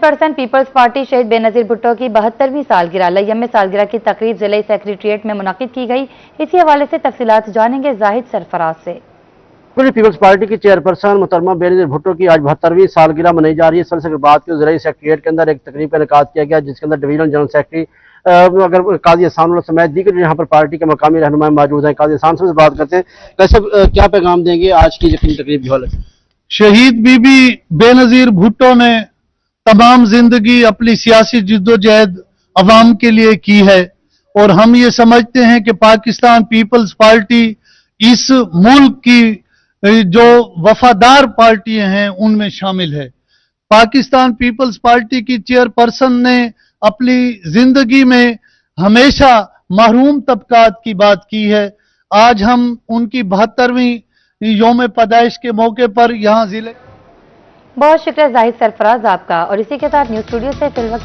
Chairperson peoples party शहीद बेनजीर भुट्टो की 72वीं सालगिरह लयम सालगिरह की तकरीब जिले सेक्रेटेरिएट में मुनक्किद की गई। इसी हवाले से तफसीलात जानेंगे जाहिद सरफराज से। पीपल्स पार्टी की चेयरपर्सन मोहतरमा बेनजीर भुट्टो की आज 72वीं सालगिरह मनाई जा रही है। सबसे बाद के जिला सेक्रेटेरिएट के अंदर एक तकरीब का इनेकाद किया गया, जिसके अंदर डिवीजनल जनरल सेक्रेटरी अगर काजी एहसान समेत दीगर यहाँ पर पार्टी के मकामी रहनुमा मौजूद हैं। काजी एहसान से बात करते हैं, कैसे क्या पैगाम देंगे आज की तकरीब की हालत? शहीद बीबी बेनजीर भुट्टो ने तमाम जिंदगी अपनी सियासी जिद्दोजहद अवाम के लिए की है और हम ये समझते हैं कि पाकिस्तान पीपल्स पार्टी इस मुल्क की जो वफादार पार्टियां हैं उनमें शामिल है। पाकिस्तान पीपल्स पार्टी की चेयरपर्सन ने अपनी जिंदगी में हमेशा महरूम तबकात की बात की है। आज हम उनकी 72वीं यौम पैदाइश के मौके पर यहाँ जिले। बहुत शुक्रिया जाहिद सरफराज आपका। और इसी के साथ न्यूज स्टूडियो से फिलहाल